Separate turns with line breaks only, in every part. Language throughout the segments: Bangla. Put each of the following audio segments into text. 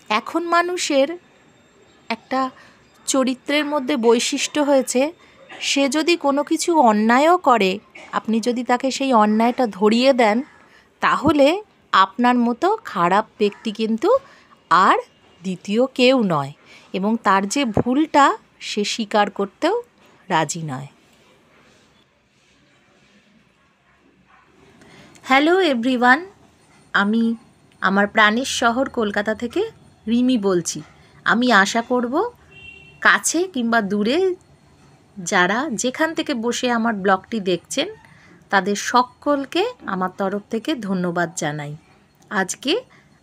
এখন মানুষের একটা চরিত্রের মধ্যে বৈশিষ্ট্য হয়েছে, সে যদি কোনো কিছু অন্যায়ও করে, আপনি যদি তাকে সেই অন্যায়টা ধরিয়ে দেন, তাহলে আপনার মতো খারাপ ব্যক্তি কিন্তু আর দ্বিতীয় কেউ নয়, এবং তার যে ভুলটা সে স্বীকার করতেও রাজি নয়। হ্যালো এভরিওয়ান, আমি আমার প্রাণের শহর কলকাতা থেকে রিমি বলছি। আমি আশা করব কাছে কিংবা দূরে যারা যেখান থেকে বসে আমার ব্লগটি দেখছেন, তাদের সকলকে আমার তরফ থেকে ধন্যবাদ জানাই। আজকে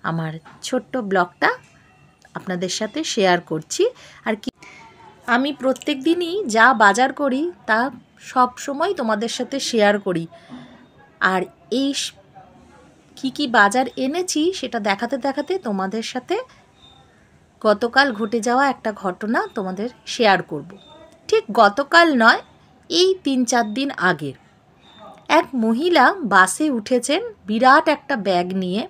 আমার ছোট্ট ব্লগটা আপনাদের সাথে শেয়ার করছি। আর কি, আমি প্রত্যেক দিনই যা বাজার করি তা সব সময় তোমাদের সাথে শেয়ার করি। আর এই কি বাজার এনেছি সেটা দেখাতে দেখাতে তোমাদের সাথে গতকাল ঘটে যাওয়া একটা ঘটনা তোমাদের শেয়ার করব। ঠিক গতকাল নয়, এই ৩-৪ দিন আগের। এক মহিলা বাসে উঠেছেন বিরাট একটা ব্যাগ নিয়ে।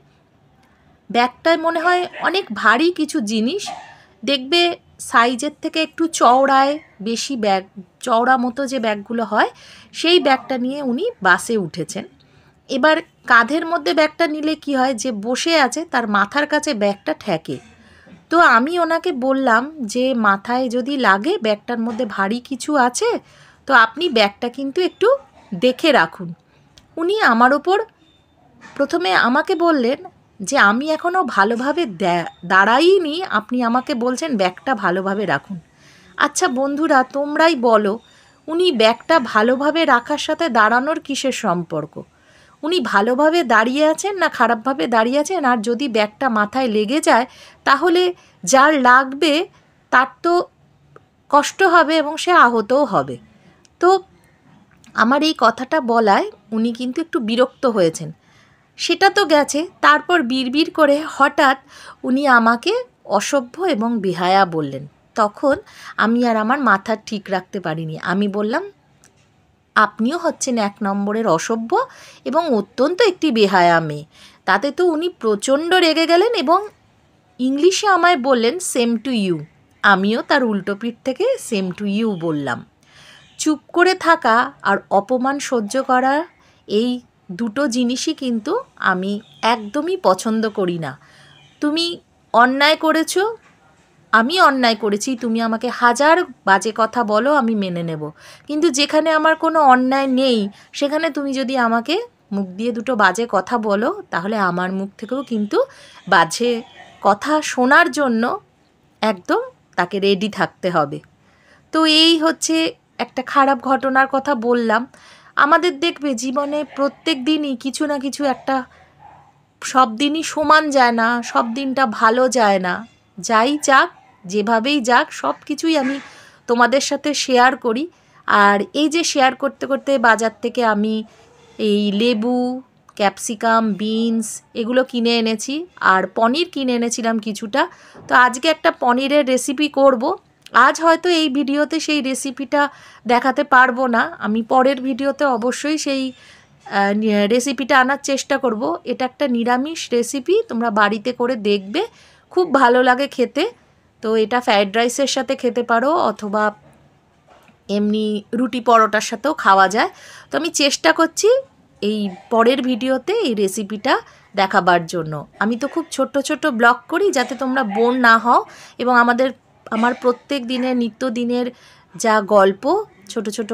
ব্যাগটায় মনে হয় অনেক ভারী কিছু জিনিস, দেখবে সাইজের থেকে একটু চওড়ায় বেশি, ব্যাগ চওড়া মতো যে ব্যাগগুলো হয় সেই ব্যাগটা নিয়ে উনি বাসে উঠেছেন। এবার কাঁধের মধ্যে ব্যাগটা নিলে কি হয়, যে বসে আছে তার মাথার কাছে ব্যাগটা ঠেকে। তো আমি ওনাকে বললাম যে মাথায় যদি লাগে, ব্যাগটার মধ্যে ভারী কিছু আছে, তো আপনি ব্যাগটা কিন্তু একটু দেখে রাখুন। উনি আমার ওপর প্রথমে আমাকে বললেন যে আমি এখনও ভালোভাবে দাঁড়াইনি, আপনি আমাকে বলছেন ব্যাগটা ভালোভাবে রাখুন। আচ্ছা বন্ধুরা, তোমরাই বলো, উনি ব্যাগটা ভালোভাবে রাখার সাথে দাঁড়ানোর কিসের সম্পর্ক? উনি ভালোভাবে দাঁড়িয়ে আছেন না খারাপভাবে দাঁড়িয়ে আছেন? আর যদি ব্যাগটা মাথায় লেগে যায়, তাহলে যার লাগবে তার তো কষ্ট হবে এবং সে আহতও হবে। তো আমার এই কথাটা বলায় উনি কিন্তু একটু বিরক্ত হয়েছেন। সেটা তো গেছে, তারপর বিড়বিড় করে হঠাৎ উনি আমাকে অসভ্য এবং বেহায়া বললেন। তখন আমি আর আমার মাথা ঠিক রাখতে পারিনি। আমি বললাম, আপনিও হচ্ছেন ১ নম্বরের অসভ্য এবং অত্যন্ত একটি বেহায়া মেয়ে। তাতে তো উনি প্রচণ্ড রেগে গেলেন এবং ইংলিশে আমায় বললেন সেম টু ইউ। আমিও তার উল্টো পিঠ থেকে সেম টু ইউ বললাম। চুপ করে থাকা আর অপমান সহ্য করা, এই দুটো জিনিসই কিন্তু আমি একদমই পছন্দ করি না। তুমি অন্যায় করেছো, আমি অন্যায় করেছি, তুমি আমাকে হাজার বাজে কথা বলো, আমি মেনে নেব। কিন্তু যেখানে আমার কোনো অন্যায় নেই, সেখানে তুমি যদি আমাকে মুখ দিয়ে দুটো বাজে কথা বলো, তাহলে আমার মুখ থেকেও কিন্তু বাজে কথা শোনার জন্য একদম তাকে রেডি থাকতে হবে। তো এই হচ্ছে একটা খারাপ ঘটনার কথা বললাম। আমাদের দেখবে জীবনে প্রত্যেক দিনই কিছু না কিছু একটা, সব দিনই সমান যায় না, সব দিনটা ভালো যায় না। যাই যাক, যেভাবেই যাক, সব কিছুই আমি তোমাদের সাথে শেয়ার করি। আর এই যে শেয়ার করতে করতে বাজার থেকে আমি এই লেবু, ক্যাপসিকাম, বিনস এগুলো কিনে এনেছি, আর পনির কিনে এনেছিলাম কিছুটা। তো আজকে একটা পনিরের রেসিপি করব। আজ হয়তো এই ভিডিওতে সেই রেসিপিটা দেখাতে পারবো না, আমি পরের ভিডিওতে অবশ্যই সেই রেসিপিটা আনার চেষ্টা করব। এটা একটা নিরামিষ রেসিপি, তোমরা বাড়িতে করে দেখবে, খুব ভালো লাগে খেতে। তো এটা ফ্রায়েড রাইসের সাথে খেতে পারো, অথবা এমনি রুটি পরোটার সাথেও খাওয়া যায়। তো আমি চেষ্টা করছি এই পরের ভিডিওতে এই রেসিপিটা দেখাবার জন্য। আমি তো খুব ছোট্ট ছোট্ট ব্লগ করি যাতে তোমরা বোর না হও, এবং আমার প্রত্যেক দিনের নিত্যদিনের যা গল্প, ছোট ছোট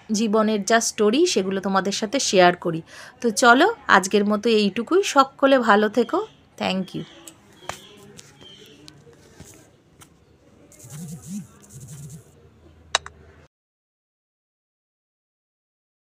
জীবনের যা স্টোরি, সেগুলো তোমাদের সাথে শেয়ার করি। তো চলো, আজকের মতো এইটুকুই। সকলে ভালো থেকো। Thank you.